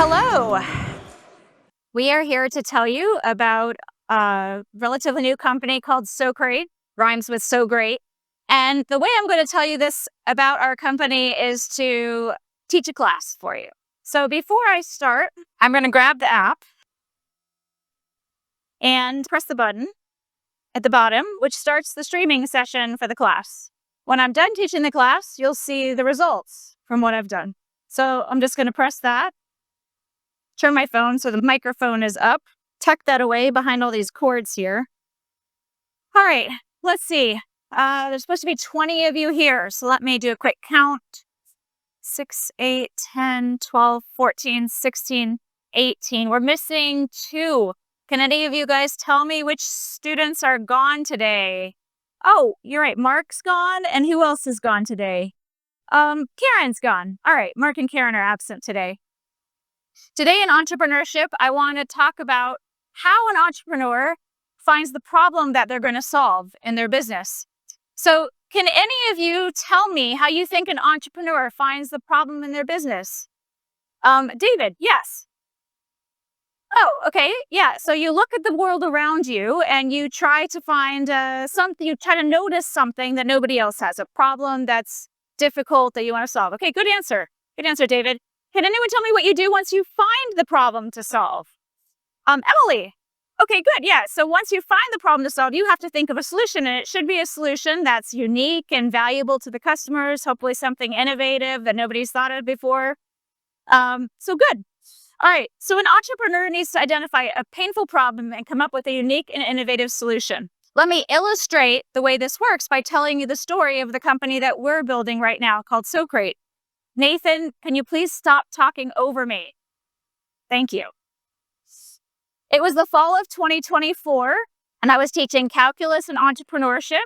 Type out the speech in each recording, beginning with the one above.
Hello. We are here to tell you about a relatively new company called Socrait, rhymes with so great. And the way I'm going to tell you this about our company is to teach a class for you. So before I start, I'm going to grab the app and press the button at the bottom, which starts the streaming session for the class. When I'm done teaching the class, you'll see the results from what I've done. So I'm just going to press that. Turn my phone so the microphone is up. Tuck that away behind all these cords here. All right, let's see. There's supposed to be 20 of you here, so let me do a quick count. 6, 8, 10, 12, 14, 16, 18. We're missing 2. Can any of you guys tell me which students are gone today? Oh, you're right. Mark's gone. And who else is gone today? Karen's gone. All right, Mark and Karen are absent today. Today in entrepreneurship, I want to talk about how an entrepreneur finds the problem that they're going to solve in their business. So can any of you tell me how you think an entrepreneur finds the problem in their business? David, yes. Oh, okay. Yeah. So you look at the world around you and you try to find something, you try to notice something that nobody else has, a problem that's difficult that you want to solve. Okay, good answer. Good answer, David. Can anyone tell me what you do once you find the problem to solve? Emily. Okay, good. Yeah. So once you find the problem to solve, you have to think of a solution, and it should be a solution that's unique and valuable to the customers, hopefully something innovative that nobody's thought of before. So good. All right. So an entrepreneur needs to identify a painful problem and come up with a unique and innovative solution. Let me illustrate the way this works by telling you the story of the company that we're building right now called Socrait. Nathan, can you please stop talking over me? Thank you. It was the fall of 2024, and I was teaching calculus and entrepreneurship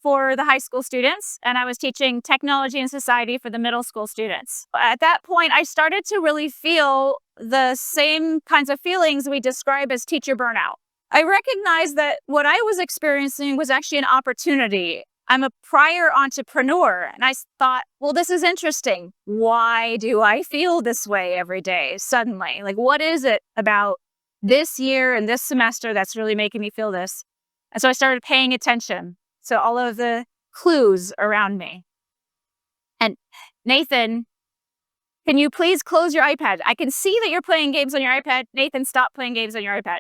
for the high school students, and I was teaching technology and society for the middle school students. At that point, I started to really feel the same kinds of feelings we describe as teacher burnout. I recognized that what I was experiencing was actually an opportunity. I'm a prior entrepreneur, and I thought, well, this is interesting. Why do I feel this way every day suddenly? Like, what is it about this year and this semester that's really making me feel this? And so I started paying attention to all of the clues around me. And Nathan, can you please close your iPad? I can see that you're playing games on your iPad. Nathan, stop playing games on your iPad.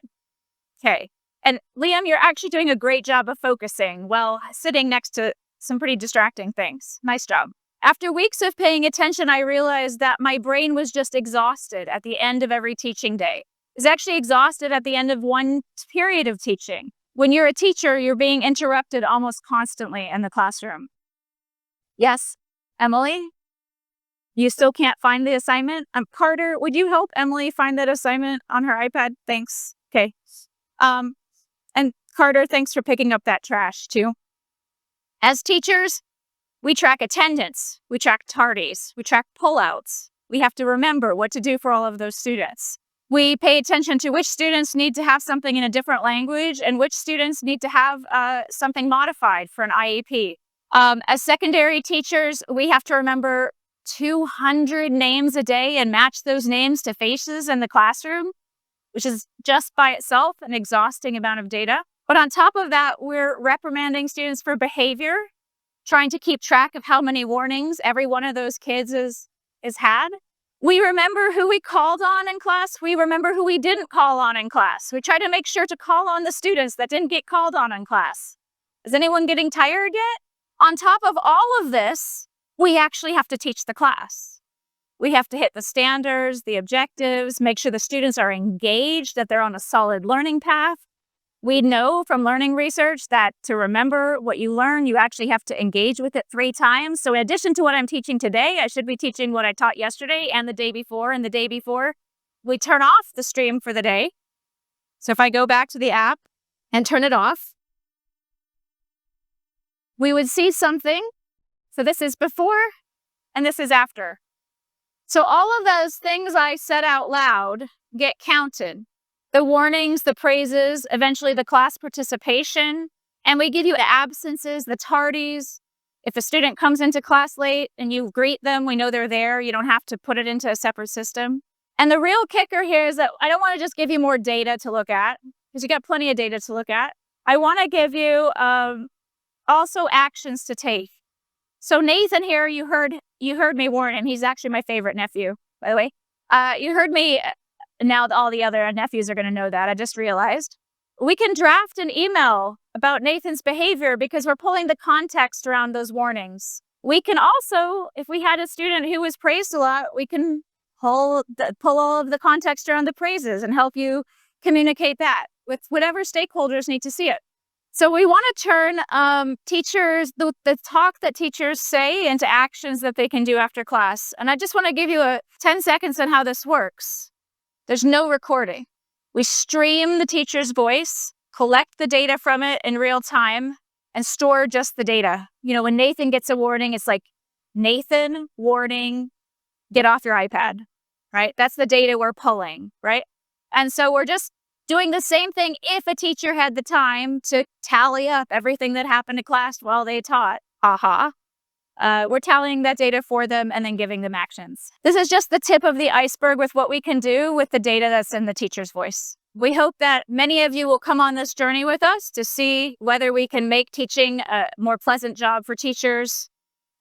Okay. And Liam, you're actually doing a great job of focusing while sitting next to some pretty distracting things. Nice job. After weeks of paying attention, I realized that my brain was just exhausted at the end of every teaching day. It's actually exhausted at the end of one period of teaching. When you're a teacher, you're being interrupted almost constantly in the classroom. Yes, Emily? You still can't find the assignment? Carter, would you help Emily find that assignment on her iPad? Thanks. Okay. And Carter, thanks for picking up that trash too. As teachers, we track attendance, we track tardies, we track pullouts. We have to remember what to do for all of those students. We pay attention to which students need to have something in a different language and which students need to have something modified for an IEP. As secondary teachers, we have to remember 200 names a day and match those names to faces in the classroom, which is just by itself an exhausting amount of data. But on top of that, we're reprimanding students for behavior, trying to keep track of how many warnings every one of those kids is had. We remember who we called on in class. We remember who we didn't call on in class. We try to make sure to call on the students that didn't get called on in class. Is anyone getting tired yet? On top of all of this, we actually have to teach the class. We have to hit the standards, the objectives, make sure the students are engaged, that they're on a solid learning path. We know from learning research that to remember what you learn, you actually have to engage with it 3 times. So in addition to what I'm teaching today, I should be teaching what I taught yesterday and the day before and the day before. We turn off the stream for the day. So if I go back to the app and turn it off, we would see something. So this is before and this is after. So all of those things I said out loud get counted. The warnings, the praises, eventually the class participation, and we give you the absences, the tardies. If a student comes into class late and you greet them, we know they're there. You don't have to put it into a separate system. And the real kicker here is that I don't want to just give you more data to look at, because you got plenty of data to look at. I want to give you also actions to take. So Nathan here, you heard me warn him. He's actually my favorite nephew, by the way. You heard me. Now all the other nephews are going to know that. I just realized. We can draft an email about Nathan's behavior because we're pulling the context around those warnings. We can also, if we had a student who was praised a lot, we can pull all of the context around the praises and help you communicate that with whatever stakeholders need to see it. So we want to turn teachers, the talk that teachers say into actions that they can do after class. And I just want to give you 10 seconds on how this works. There's no recording. We stream the teacher's voice, collect the data from it in real time, and store just the data. You know, when Nathan gets a warning, it's like, Nathan, warning, get off your iPad, right? That's the data we're pulling, right? And so we're just doing the same thing if a teacher had the time to tally up everything that happened in class while they taught. We're tallying that data for them and then giving them actions. This is just the tip of the iceberg with what we can do with the data that's in the teacher's voice. We hope that many of you will come on this journey with us to see whether we can make teaching a more pleasant job for teachers,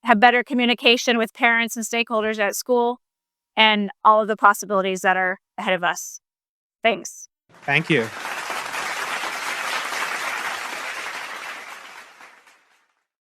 have better communication with parents and stakeholders at school, and all of the possibilities that are ahead of us. Thanks. Thank you.